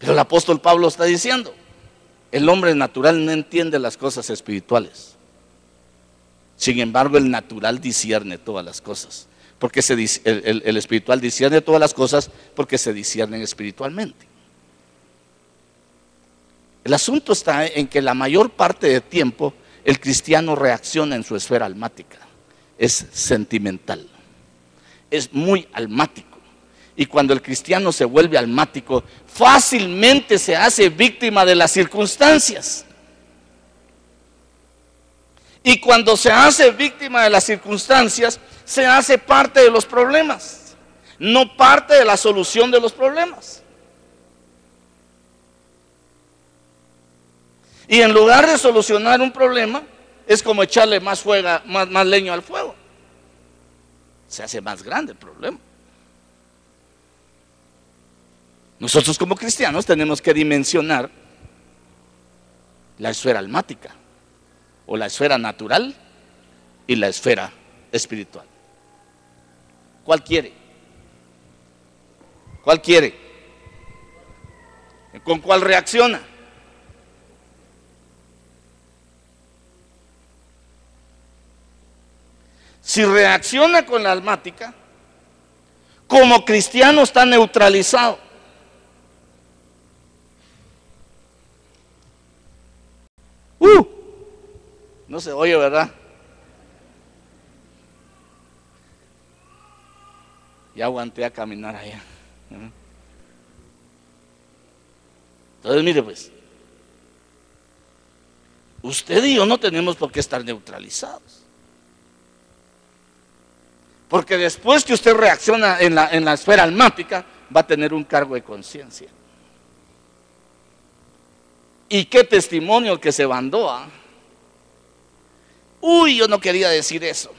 Pero el apóstol Pablo está diciendo, el hombre natural no entiende las cosas espirituales. Sin embargo, el natural discierne todas las cosas. Porque el espiritual discierne todas las cosas porque se disciernen espiritualmente. El asunto está en que la mayor parte del tiempo el cristiano reacciona en su esfera almática. Es sentimental. Es muy almático. Y cuando el cristiano se vuelve almático, fácilmente se hace víctima de las circunstancias. Y cuando se hace víctima de las circunstancias, se hace parte de los problemas, no parte de la solución de los problemas. Y en lugar de solucionar un problema, es como echarle más leña al fuego. Se hace más grande el problema. Nosotros como cristianos tenemos que dimensionar la esfera almática, o la esfera natural y la esfera espiritual. ¿Cuál quiere? ¿Cuál quiere? ¿Con cuál reacciona? Si reacciona con la almática, como cristiano está neutralizado. No se oye, ¿verdad? Ya aguanté a caminar allá. Entonces, mire pues, usted y yo no tenemos por qué estar neutralizados. Porque después que usted reacciona en la esfera almática, va a tener un cargo de conciencia. ¿Y qué testimonio el que se mandó? Uy, yo no quería decir eso.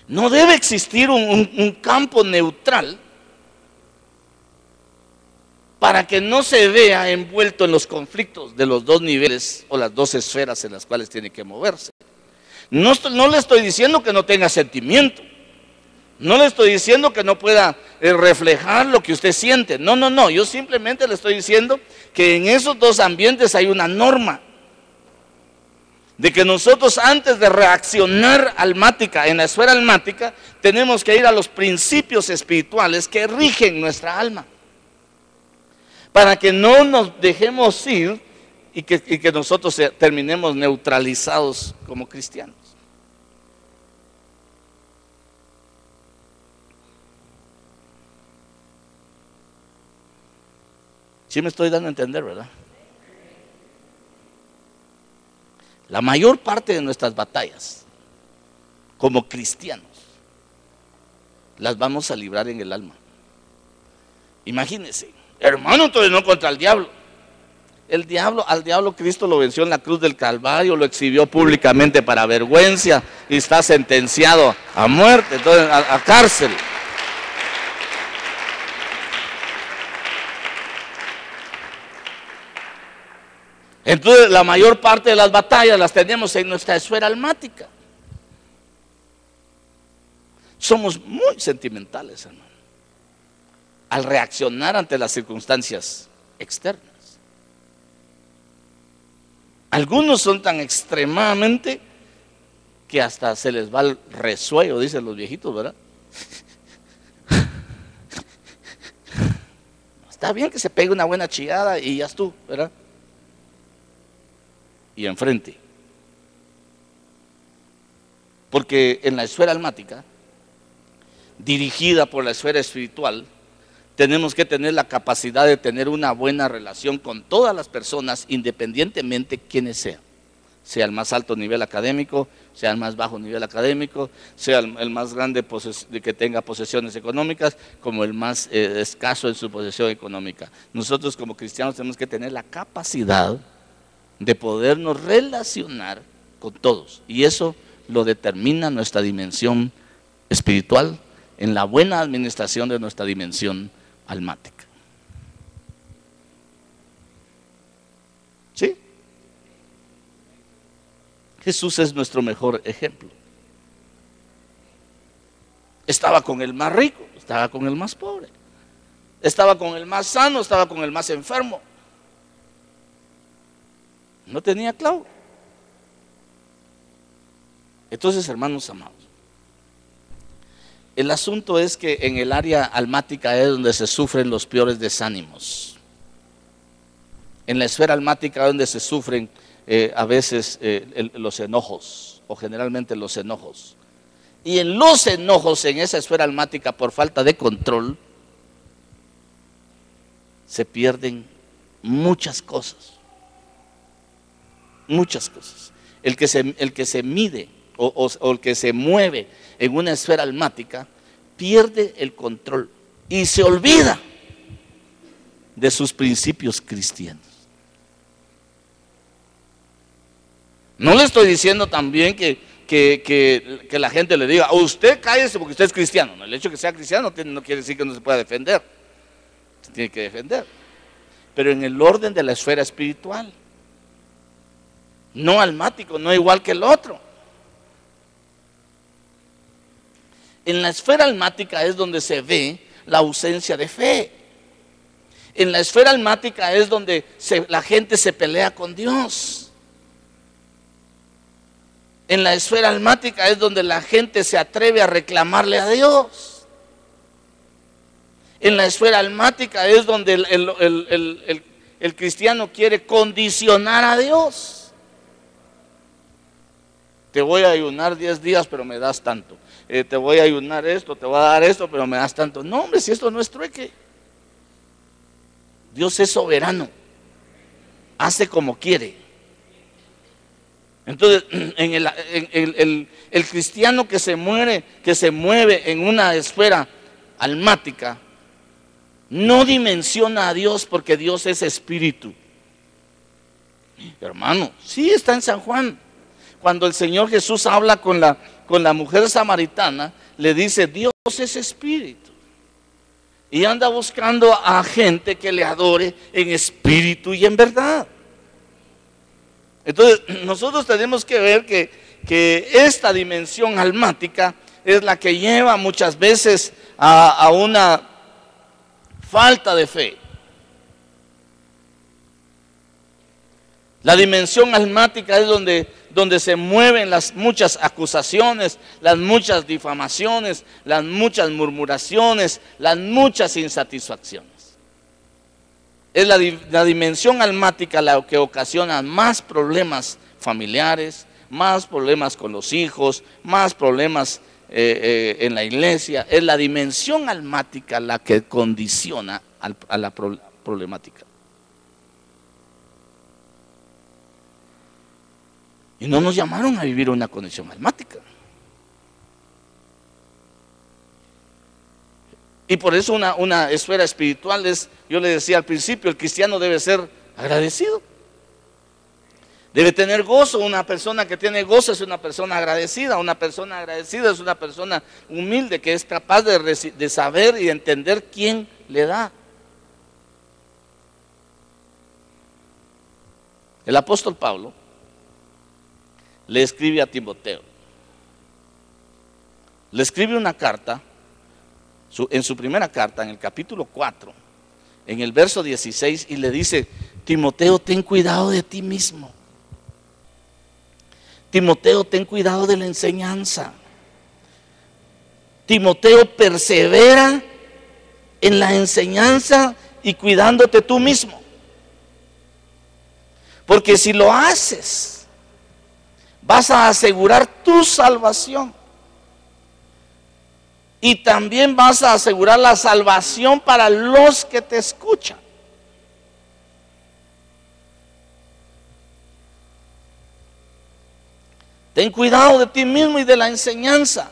No debe existir un campo neutral para que no se vea envuelto en los conflictos de los dos niveles o las dos esferas en las cuales tiene que moverse. No le estoy diciendo que no tenga sentimiento. No le estoy diciendo que no pueda reflejar lo que usted siente. No. Yo simplemente le estoy diciendo que en esos dos ambientes hay una norma. De que nosotros antes de reaccionar almática, en la esfera almática, tenemos que ir a los principios espirituales que rigen nuestra alma. Para que no nos dejemos ir y que nosotros terminemos neutralizados como cristianos. Sí me estoy dando a entender, ¿verdad? La mayor parte de nuestras batallas como cristianos las vamos a librar en el alma. Imagínense, hermano, entonces no contra el diablo. Al diablo Cristo lo venció en la cruz del Calvario, lo exhibió públicamente para vergüenza y está sentenciado a muerte, entonces a cárcel. Entonces la mayor parte de las batallas las tenemos en nuestra esfera almática. Somos muy sentimentales, hermano, al reaccionar ante las circunstancias externas. Algunos son tan extremadamente que hasta se les va el resuello, dicen los viejitos, ¿verdad? Está bien que se pegue una buena chillada y ya estuvo, ¿verdad? Y enfrente. Porque en la esfera almática, dirigida por la esfera espiritual, tenemos que tener la capacidad de tener una buena relación con todas las personas, independientemente quienes sean. Sea el más alto nivel académico, sea el más bajo nivel académico, sea el más grande que tenga posesiones económicas, como el más escaso en su posesión económica. Nosotros como cristianos tenemos que tener la capacidad de podernos relacionar con todos, y eso lo determina nuestra dimensión espiritual en la buena administración de nuestra dimensión almática. ¿Sí? Jesús es nuestro mejor ejemplo. Estaba con el más rico, estaba con el más pobre, estaba con el más sano, estaba con el más enfermo. No tenía clavo. Entonces, hermanos amados, el asunto es que en el área almática es donde se sufren los peores desánimos. En la esfera almática es donde se sufren a veces los enojos, o generalmente los enojos. Y en los enojos, en esa esfera almática, por falta de control, se pierden muchas cosas. Muchas cosas. El que se mide o el que se mueve en una esfera almática pierde el control y se olvida de sus principios cristianos. No le estoy diciendo también que la gente le diga, usted cállese porque usted es cristiano. No, el hecho de que sea cristiano no quiere decir que no se pueda defender. Se tiene que defender. Pero en el orden de la esfera espiritual. No almático, no igual que el otro. En la esfera almática es donde se ve la ausencia de fe. En la esfera almática es donde la gente se pelea con Dios. En la esfera almática es donde la gente se atreve a reclamarle a Dios. En la esfera almática es donde el cristiano quiere condicionar a Dios. Te voy a ayunar 10 días, pero me das tanto. Te voy a ayunar esto, te voy a dar esto, pero me das tanto. No, hombre, si esto no es trueque. Dios es soberano. Hace como quiere. Entonces, el cristiano que se mueve en una esfera almática, no dimensiona a Dios porque Dios es espíritu. Hermano, sí está en San Juan. Cuando el Señor Jesús habla con la mujer samaritana, le dice, Dios es espíritu. Y anda buscando a gente que le adore en espíritu y en verdad. Entonces, nosotros tenemos que ver que esta dimensión almática es la que lleva muchas veces a una falta de fe. La dimensión almática es donde se mueven las muchas acusaciones, las muchas difamaciones, las muchas murmuraciones, las muchas insatisfacciones. Es la dimensión almática la que ocasiona más problemas familiares, más problemas con los hijos, más problemas en la iglesia. Es la dimensión almática la que condiciona a la problemática. Y no nos llamaron a vivir una condición almática. Y por eso una esfera espiritual es, yo le decía al principio, el cristiano debe ser agradecido. Debe tener gozo. Una persona que tiene gozo es una persona agradecida. Una persona agradecida es una persona humilde que es capaz de saber y entender quién le da. El apóstol Pablo le escribe a Timoteo. Le escribe una carta. En su primera carta, en el capítulo 4, en el verso 16, y le dice, Timoteo, ten cuidado de ti mismo. Timoteo, ten cuidado de la enseñanza. Timoteo, persevera en la enseñanza y cuidándote tú mismo. Porque si lo haces, vas a asegurar tu salvación. Y también vas a asegurar la salvación para los que te escuchan. Ten cuidado de ti mismo y de la enseñanza.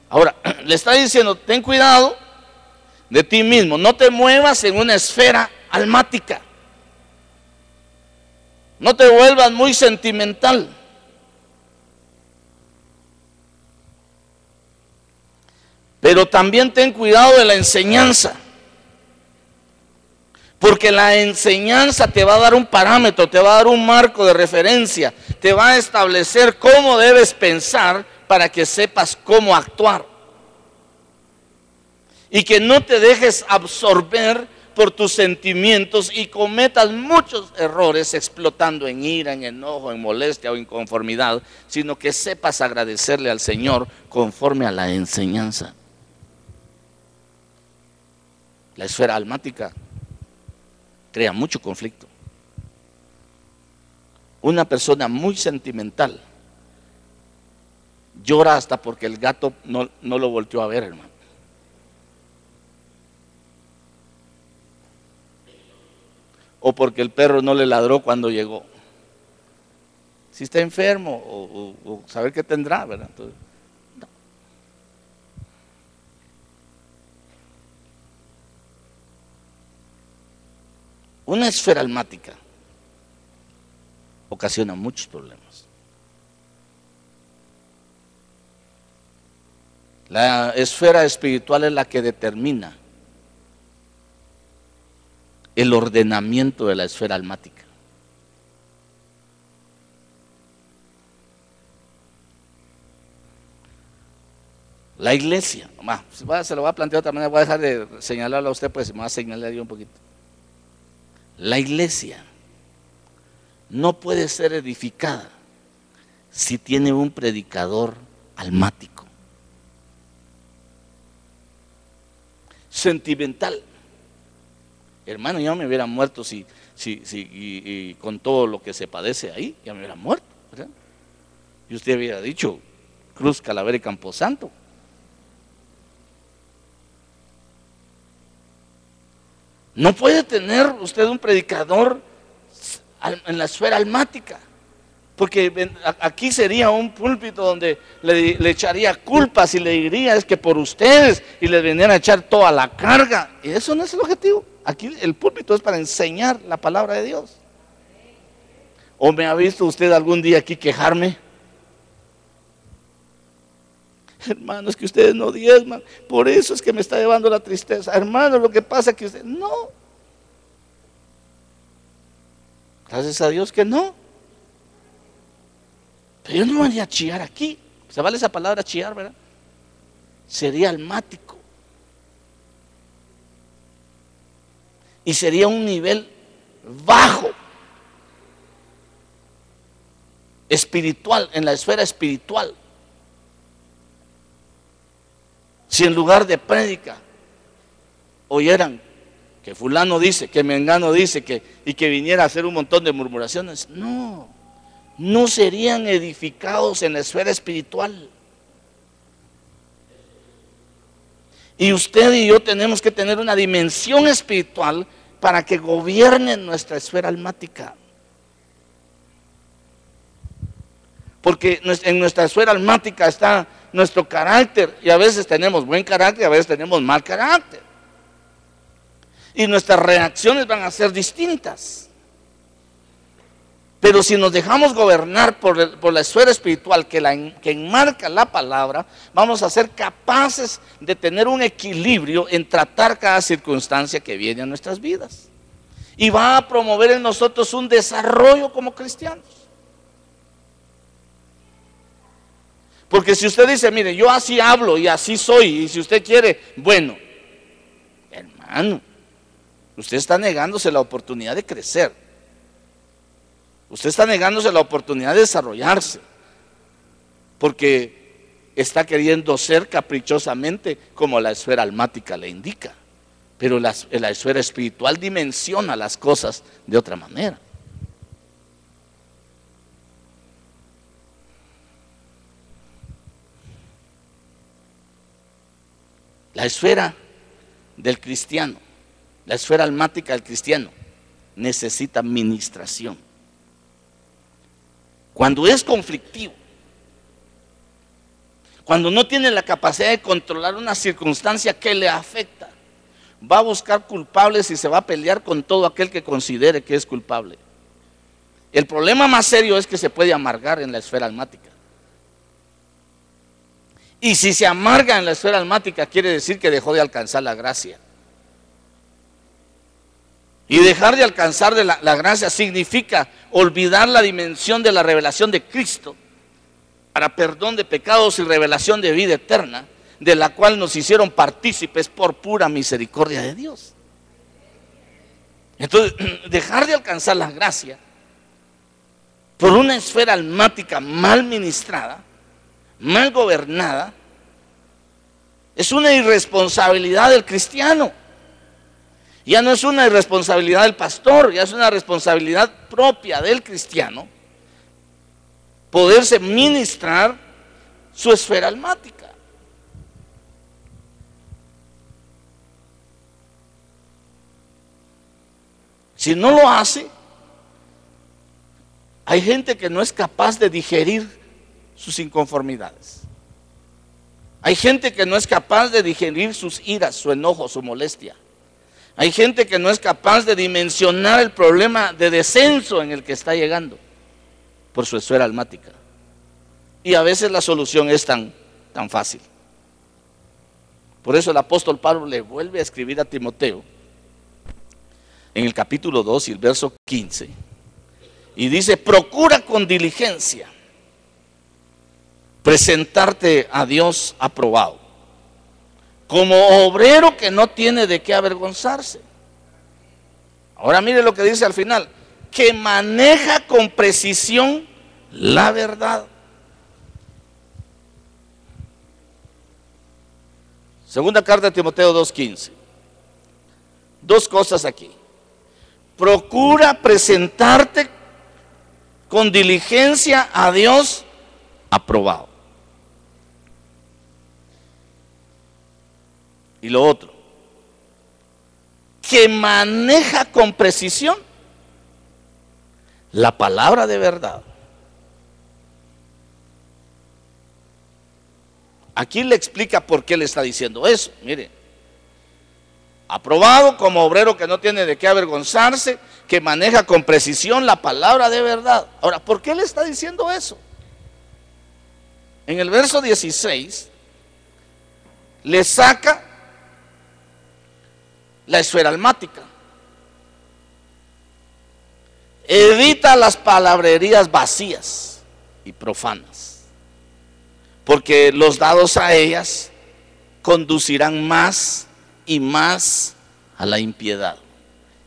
Ahora, le está diciendo, ten cuidado de ti mismo. No te muevas en una esfera almática. No te vuelvas muy sentimental. Pero también ten cuidado de la enseñanza. Porque la enseñanza te va a dar un parámetro, te va a dar un marco de referencia, te va a establecer cómo debes pensar para que sepas cómo actuar. Y que no te dejes absorber por tus sentimientos y cometas muchos errores explotando en ira, en enojo, en molestia o inconformidad, sino que sepas agradecerle al Señor conforme a la enseñanza. La esfera almática crea mucho conflicto. Una persona muy sentimental llora hasta porque el gato no lo volteó a ver, hermano. O porque el perro no le ladró cuando llegó. Si está enfermo o saber qué tendrá, ¿verdad? Entonces, no. Una esfera almática ocasiona muchos problemas. La esfera espiritual es la que determina el ordenamiento de la esfera almática. La iglesia, se lo voy a plantear de otra manera, voy a dejar de señalarlo a usted, pues me va a señalar yo un poquito. La iglesia no puede ser edificada si tiene un predicador almático, sentimental. Hermano, yo me hubiera muerto y con todo lo que se padece ahí, ya me hubiera muerto, ¿verdad? Y usted hubiera dicho cruz, calavera y camposanto. No puede tener usted un predicador en la esfera almática, porque aquí sería un púlpito donde le echaría culpas y le diría es que por ustedes, y les venían a echar toda la carga. Y eso no es el objetivo. Aquí el púlpito es para enseñar la palabra de Dios. ¿O me ha visto usted algún día aquí quejarme? Hermano, es que ustedes no diezman, por eso es que me está llevando la tristeza. Hermano, lo que pasa es que usted no. Gracias a Dios que no. Pero yo no me haría chillar aquí. ¿Se vale esa palabra chillar, verdad? Sería almático. Y sería un nivel bajo espiritual, en la esfera espiritual. Si en lugar de prédica oyeran que fulano dice, que mengano dice, y que viniera a hacer un montón de murmuraciones, no serían edificados en la esfera espiritual. Y usted y yo tenemos que tener una dimensión espiritual para que gobierne nuestra esfera almática. Porque en nuestra esfera almática está nuestro carácter, y a veces tenemos buen carácter y a veces tenemos mal carácter. Y nuestras reacciones van a ser distintas. Pero si nos dejamos gobernar por la esfera espiritual que enmarca la palabra, vamos a ser capaces de tener un equilibrio en tratar cada circunstancia que viene a nuestras vidas. Y va a promover en nosotros un desarrollo como cristianos. Porque si usted dice, mire, yo así hablo y así soy, y si usted quiere, bueno, hermano, usted está negándose la oportunidad de crecer. Usted está negándose la oportunidad de desarrollarse, porque está queriendo ser caprichosamente como la esfera almática le indica. Pero la esfera espiritual dimensiona las cosas de otra manera. La esfera del cristiano, la esfera almática del cristiano, necesita administración. Cuando es conflictivo, cuando no tiene la capacidad de controlar una circunstancia que le afecta, va a buscar culpables y se va a pelear con todo aquel que considere que es culpable. El problema más serio es que se puede amargar en la esfera almática. Y si se amarga en la esfera almática, quiere decir que dejó de alcanzar la gracia. Y dejar de alcanzar de la gracia significa olvidar la dimensión de la revelación de Cristo para perdón de pecados y revelación de vida eterna, de la cual nos hicieron partícipes por pura misericordia de Dios. Entonces, dejar de alcanzar la gracia por una esfera almática mal ministrada, mal gobernada, es una irresponsabilidad del cristiano. Ya no es una irresponsabilidad del pastor, ya es una responsabilidad propia del cristiano poderse ministrar su esfera almática. Si no lo hace, hay gente que no es capaz de digerir sus inconformidades. Hay gente que no es capaz de digerir sus iras, su enojo, su molestia. Hay gente que no es capaz de dimensionar el problema de descenso en el que está llegando por su esfera almática. Y a veces la solución es tan fácil. Por eso el apóstol Pablo le vuelve a escribir a Timoteo en el capítulo 2 y el verso 15. Y dice: procura con diligencia presentarte a Dios aprobado, como obrero que no tiene de qué avergonzarse. Ahora mire lo que dice al final: que maneja con precisión la verdad. Segunda carta de Timoteo 2:15. Dos cosas aquí. Procura presentarte con diligencia a Dios aprobado. Y lo otro, que maneja con precisión la palabra de verdad. Aquí le explica por qué le está diciendo eso. Mire, aprobado como obrero que no tiene de qué avergonzarse, que maneja con precisión la palabra de verdad. Ahora, ¿por qué le está diciendo eso? En el verso 16 le saca la esfera almática. Evita las palabrerías vacías y profanas, porque los dados a ellas conducirán más y más a la impiedad.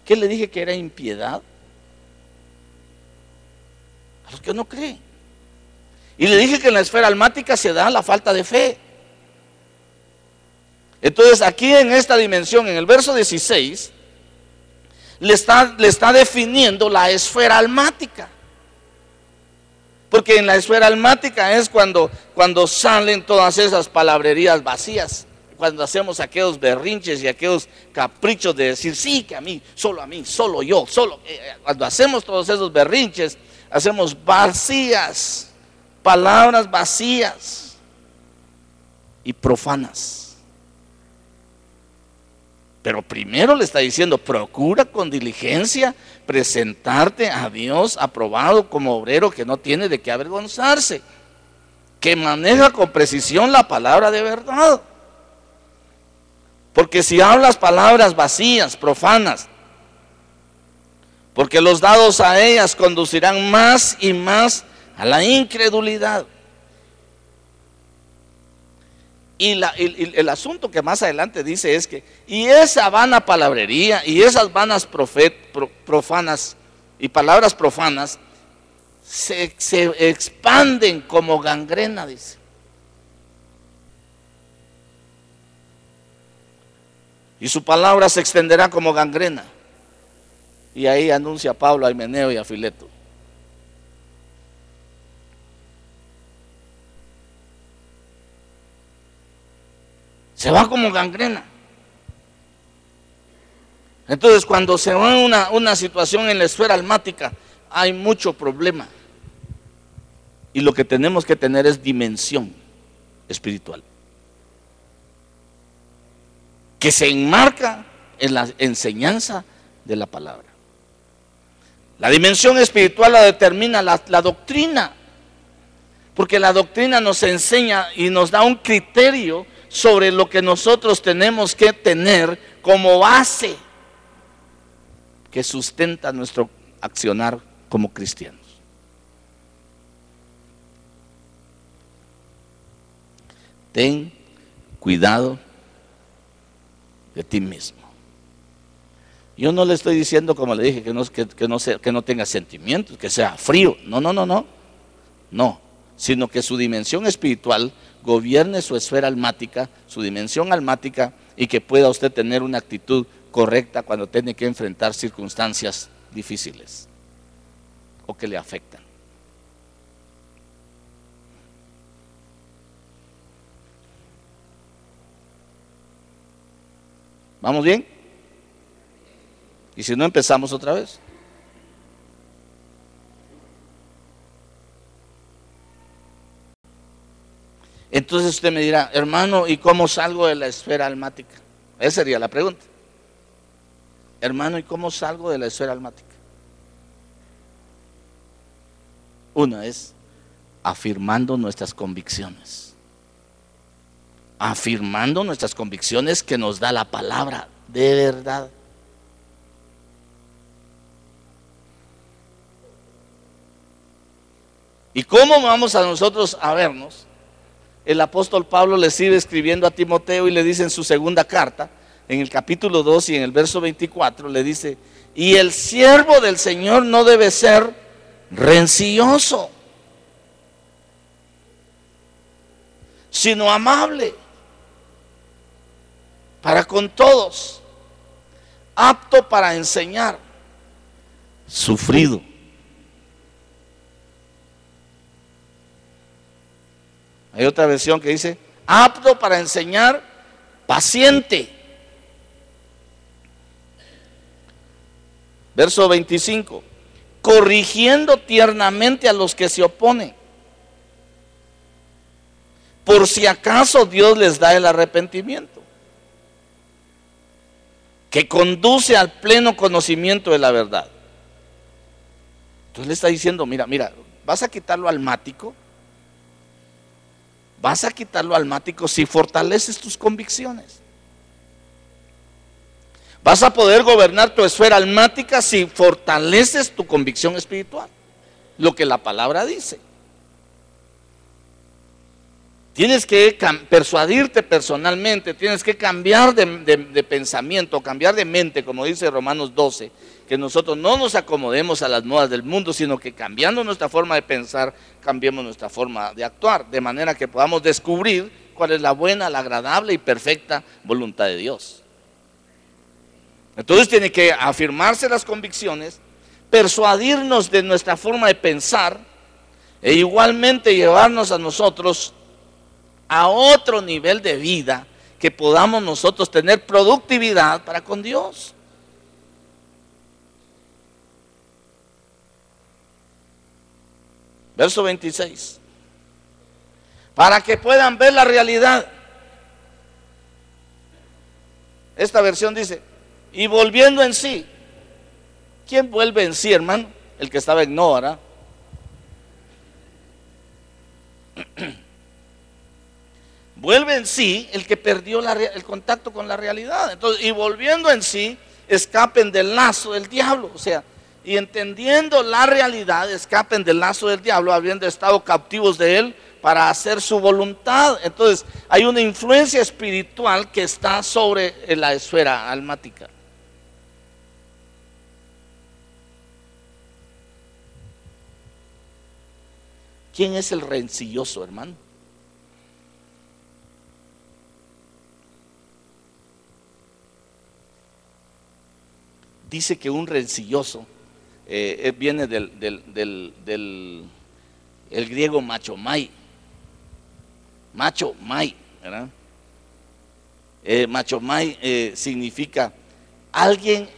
¿Qué le dije que era impiedad? A los que no creen. Y le dije que en la esfera almática se da la falta de fe. Entonces aquí en esta dimensión, en el verso 16, le está definiendo la esfera almática. Porque en la esfera almática es cuando salen todas esas palabrerías vacías, cuando hacemos aquellos berrinches y aquellos caprichos de decir sí, que a mí, solo yo, cuando hacemos todos esos berrinches, hacemos vacías, palabras vacías y profanas. Pero primero le está diciendo: procura con diligencia presentarte a Dios aprobado como obrero que no tiene de qué avergonzarse, que maneja con precisión la palabra de verdad. Porque si hablas palabras vacías, profanas, porque los dados a ellas conducirán más y más a la incredulidad. Y el asunto que más adelante dice es que, y esa vana palabrería y esas vanas profanas y palabras profanas se expanden como gangrena, dice. Y su palabra se extenderá como gangrena. Y ahí anuncia Pablo a Himeneo y a Fileto. Se va como gangrena. Entonces, cuando se va una situación en la esfera almática, hay mucho problema. Y lo que tenemos que tener es dimensión espiritual, que se enmarca en la enseñanza de la palabra. La dimensión espiritual la determina la doctrina, porque la doctrina nos enseña y nos da un criterio sobre lo que nosotros tenemos que tener como base. que sustenta nuestro accionar como cristianos. Ten cuidado de ti mismo. Yo no le estoy diciendo, como le dije, que no tenga sentimientos, que sea frío. No, sino que su dimensión espiritual gobierne su esfera almática, su dimensión almática, y que pueda usted tener una actitud correcta cuando tiene que enfrentar circunstancias difíciles o que le afectan. ¿Vamos bien? Y si no, empezamos otra vez. Entonces usted me dirá, hermano, ¿y cómo salgo de la esfera almática? Esa sería la pregunta. Hermano, ¿y cómo salgo de la esfera almática? Una es afirmando nuestras convicciones. Afirmando nuestras convicciones que nos da la palabra de verdad. ¿Y cómo vamos a nosotros a vernos? El apóstol Pablo le sigue escribiendo a Timoteo y le dice en su segunda carta, en el capítulo 2 y en el verso 24, le dice: y el siervo del Señor no debe ser rencilloso, sino amable para con todos, apto para enseñar, sufrido. Hay otra versión que dice apto para enseñar, paciente. Verso 25, corrigiendo tiernamente a los que se oponen, por si acaso Dios les da el arrepentimiento, que conduce al pleno conocimiento de la verdad. Entonces le está diciendo, mira, vas a quitar lo almático. Vas a quitar lo almático si fortaleces tus convicciones. Vas a poder gobernar tu esfera almática si fortaleces tu convicción espiritual, lo que la palabra dice. Tienes que persuadirte personalmente, tienes que cambiar de pensamiento, cambiar de mente, como dice Romanos 12, que nosotros no nos acomodemos a las modas del mundo, sino que cambiando nuestra forma de pensar, cambiemos nuestra forma de actuar, de manera que podamos descubrir cuál es la buena, la agradable y perfecta voluntad de Dios. Entonces tiene que afirmarse las convicciones, persuadirnos de nuestra forma de pensar e igualmente llevarnos a nosotros a otro nivel de vida, que podamos nosotros tener productividad para con Dios. Verso 26. Para que puedan ver la realidad. Esta versión dice, y volviendo en sí. ¿Quién vuelve en sí, hermano? El que estaba en no, ¿verdad? Vuelve en sí el que perdió el contacto con la realidad. Entonces, y volviendo en sí, escapen del lazo del diablo. O sea, y entendiendo la realidad, escapen del lazo del diablo, habiendo estado cautivos de él para hacer su voluntad. Entonces, hay una influencia espiritual que está sobre la esfera almática. ¿Quién es el rencilloso, hermano? Dice que un rencilloso viene del el griego machomai. Machomai, ¿verdad? Machomai significa alguien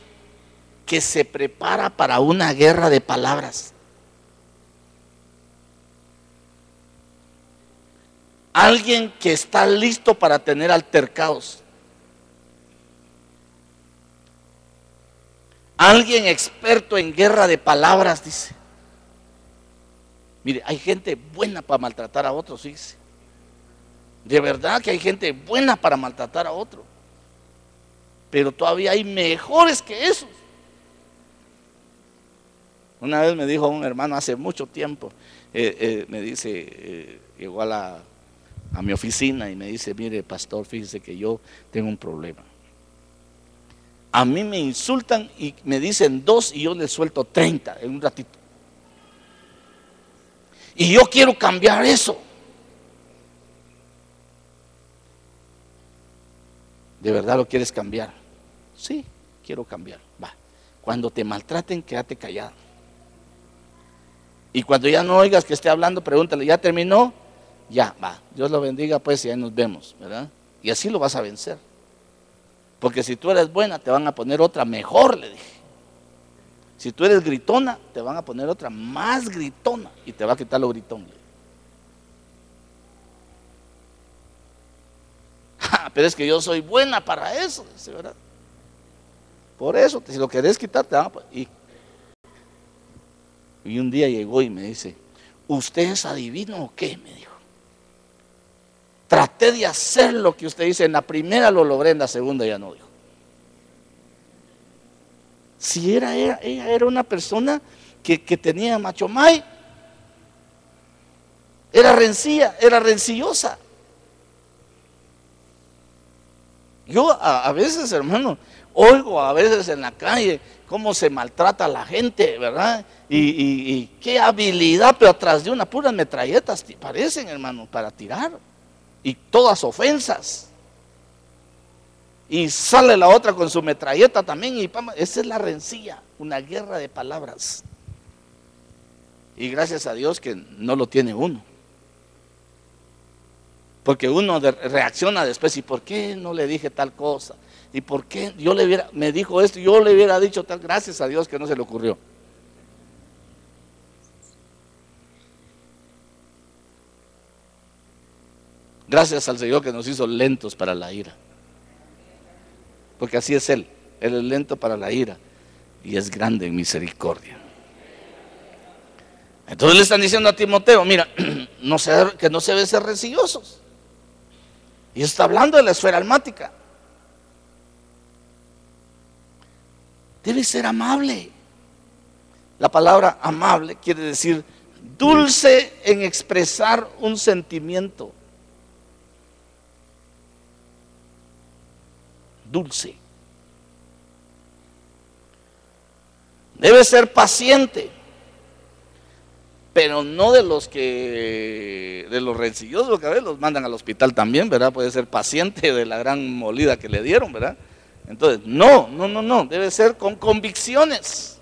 que se prepara para una guerra de palabras. Alguien que está listo para tener altercados. Alguien experto en guerra de palabras, dice. Mire, hay gente buena para maltratar a otros, dice. De verdad que hay gente buena para maltratar a otro. Pero todavía hay mejores que esos. Una vez me dijo un hermano hace mucho tiempo, me dice, llegó a mi oficina y me dice, mire pastor, fíjese que yo tengo un problema. A mí me insultan y me dicen 2 y yo les suelto 30 en un ratito. Y yo quiero cambiar eso. ¿De verdad lo quieres cambiar? Sí, quiero cambiar. Va. Cuando te maltraten, quédate callado. Y cuando ya no oigas que esté hablando, pregúntale, ¿ya terminó? Ya, va. Dios lo bendiga, pues, y ahí nos vemos, ¿verdad? Y así lo vas a vencer. Porque si tú eres buena, te van a poner otra mejor, le dije. Si tú eres gritona, te van a poner otra más gritona y te va a quitar lo gritón. Pero es que yo soy buena para eso, dice, ¿verdad? Por eso, si lo querés quitar, te van a poner. Y un día llegó y me dice, ¿usted es adivino o qué? Me dijo. Traté de hacer lo que usted dice, en la primera lo logré, en la segunda ya no, dijo. Si ella era una persona que tenía machomay, era rencilla, era rencillosa. Yo a veces, hermano, oigo a veces en la calle cómo se maltrata a la gente, ¿verdad? Y qué habilidad, pero atrás de unas puras metralletas parecen, hermano, para tirar. Y todas ofensas. Y sale la otra con su metralleta también. Esa es la rencilla, una guerra de palabras. Y gracias a Dios que no lo tiene uno. Porque uno reacciona después, ¿y por qué no le dije tal cosa? ¿Y por qué me dijo esto? Yo le hubiera dicho tal. Gracias a Dios que no se le ocurrió. Gracias al Señor que nos hizo lentos para la ira. Porque así es Él. Él es lento para la ira y es grande en misericordia. Entonces le están diciendo a Timoteo, mira, que no se debe ser rencillosos. Y está hablando de la esfera almática. Debe ser amable. La palabra amable quiere decir dulce en expresar un sentimiento. Dulce. Debe ser paciente, pero no de los rencillosos, que a veces los mandan al hospital también, ¿verdad? Puede ser paciente de la gran molida que le dieron, ¿verdad? Entonces, no, debe ser con convicciones.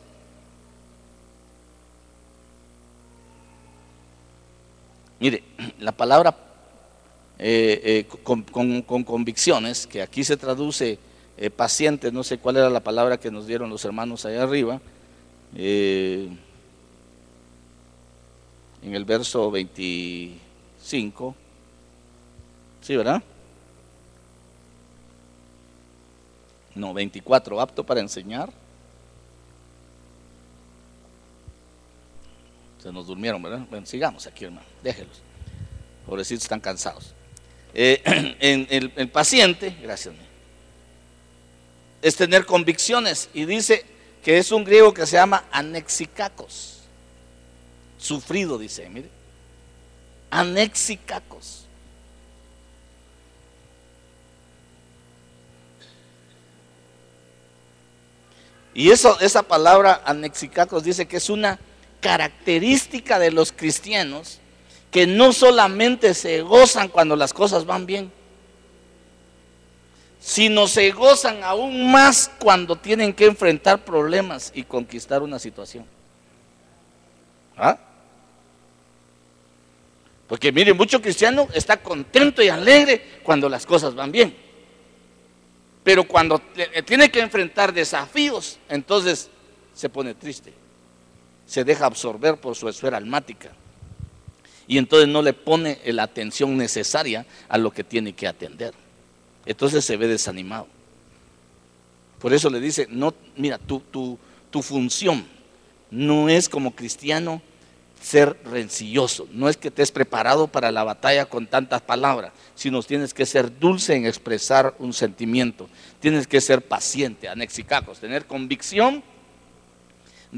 Mire, la palabra con convicciones, que aquí se traduce paciente, no sé cuál era la palabra que nos dieron los hermanos allá arriba, en el verso 25, ¿sí, verdad? No, 24, apto para enseñar. Se nos durmieron, ¿verdad? Bueno, sigamos aquí, hermano, déjenlos. Pobrecitos, están cansados. El paciente, gracias, es tener convicciones, y dice que es un griego que se llama anexikakos. Sufrido, dice, mire. Anexikakos. Y esa palabra anexikakos dice que es una característica de los cristianos que no solamente se gozan cuando las cosas van bien, sino se gozan aún más cuando tienen que enfrentar problemas y conquistar una situación. ¿Ah? Porque mire, mucho cristiano está contento y alegre cuando las cosas van bien, pero cuando tiene que enfrentar desafíos, entonces se pone triste, se deja absorber por su esfera almática y entonces no le pone la atención necesaria a lo que tiene que atender. Entonces se ve desanimado. Por eso le dice, no, mira, tu función no es como cristiano ser rencilloso, no es que estés preparado para la batalla con tantas palabras, sino tienes que ser dulce en expresar un sentimiento, tienes que ser paciente, anexikakos, tener convicción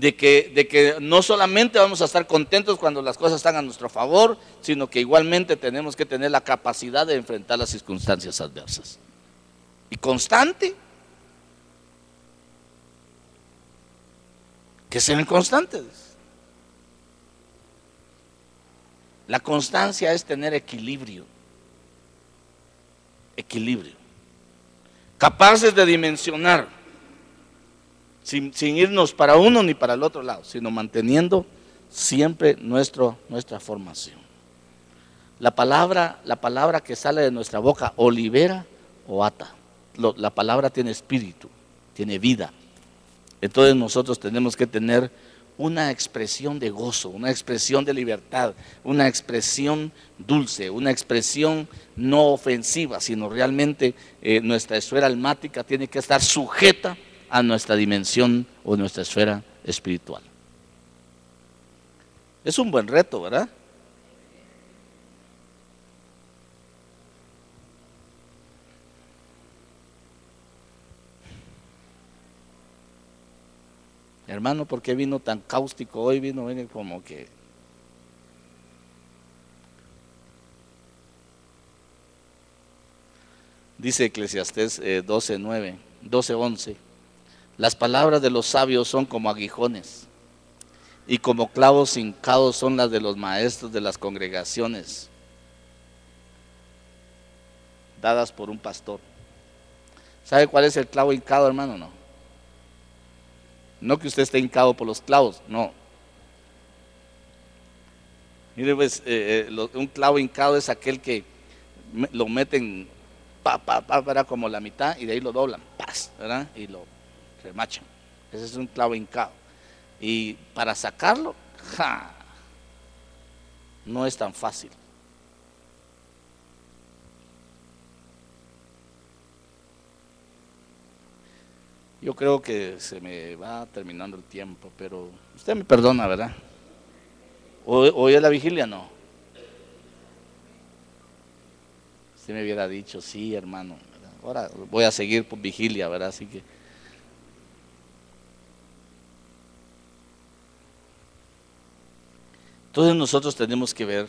de que no solamente vamos a estar contentos cuando las cosas están a nuestro favor, sino que igualmente tenemos que tener la capacidad de enfrentar las circunstancias adversas. Y constante. Que sean constantes. La constancia es tener equilibrio. Equilibrio. Capaces de dimensionar. Sin irnos para uno ni para el otro lado, sino manteniendo siempre nuestra formación. La palabra que sale de nuestra boca o libera o ata. La palabra tiene espíritu, tiene vida. Entonces nosotros tenemos que tener una expresión de gozo, una expresión de libertad, una expresión dulce, una expresión no ofensiva, sino realmente nuestra esfera almática tiene que estar sujeta a nuestra dimensión o nuestra esfera espiritual. Es un buen reto, ¿verdad? Hermano, ¿por qué vino tan cáustico hoy? Vino como que... Dice Eclesiastés 12:11. Las palabras de los sabios son como aguijones, y como clavos hincados son las de los maestros de las congregaciones, dadas por un pastor. ¿Sabe cuál es el clavo hincado, hermano? No. No que usted esté hincado por los clavos, no. Mire, pues, un clavo hincado es aquel que lo meten, ¿verdad? Como la mitad, y de ahí lo doblan, ¿verdad? Y lo remachan. Ese es un clavo hincado. Y para sacarlo, no es tan fácil. Yo creo que se me va terminando el tiempo, pero usted me perdona, ¿verdad? ¿Hoy es la vigilia? No. Usted me hubiera dicho, sí, hermano, ¿verdad? Ahora voy a seguir por vigilia, ¿verdad? Así que... Entonces nosotros tenemos que ver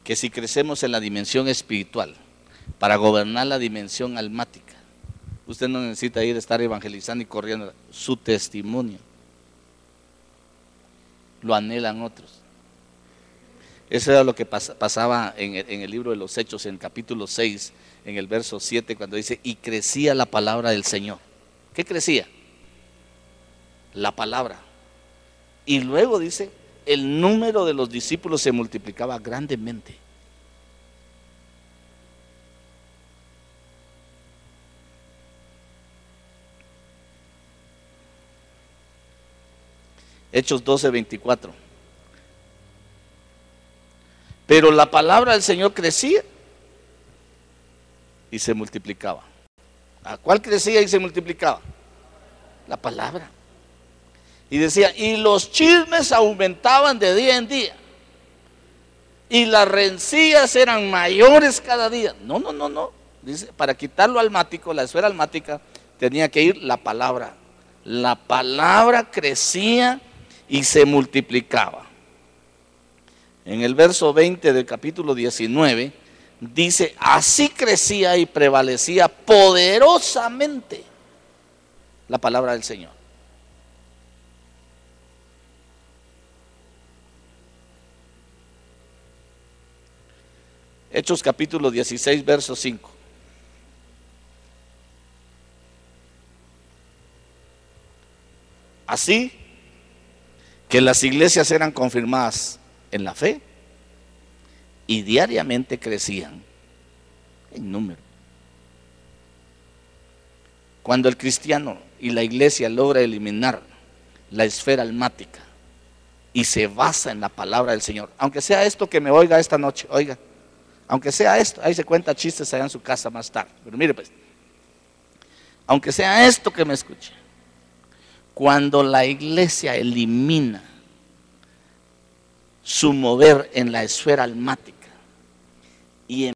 que si crecemos en la dimensión espiritual para gobernar la dimensión almática, usted no necesita ir a estar evangelizando y corriendo. Su testimonio lo anhelan otros. Eso era lo que pasaba en el libro de los Hechos, en el capítulo 6, en el verso 7, cuando dice, y crecía la palabra del Señor. ¿Qué crecía? La palabra. Y luego dice, el número de los discípulos se multiplicaba grandemente. Hechos 12:24. Pero la palabra del Señor crecía y se multiplicaba. ¿A cuál crecía y se multiplicaba? La palabra. Y decía, y los chismes aumentaban de día en día, y las rencillas eran mayores cada día. No. Dice, para quitarlo almático, la esfera almática, tenía que ir la palabra. La palabra crecía y se multiplicaba. En el verso 20 del capítulo 19, dice, así crecía y prevalecía poderosamente la palabra del Señor. Hechos capítulo 16, verso 5. Así que las iglesias eran confirmadas en la fe y diariamente crecían en número. Cuando el cristiano y la iglesia logra eliminar la esfera almática y se basa en la palabra del Señor, aunque sea esto que me oiga esta noche, oiga, aunque sea esto, ahí se cuenta chistes allá en su casa más tarde, pero mire pues, aunque sea esto que me escuche, cuando la iglesia elimina su mover en la esfera almática y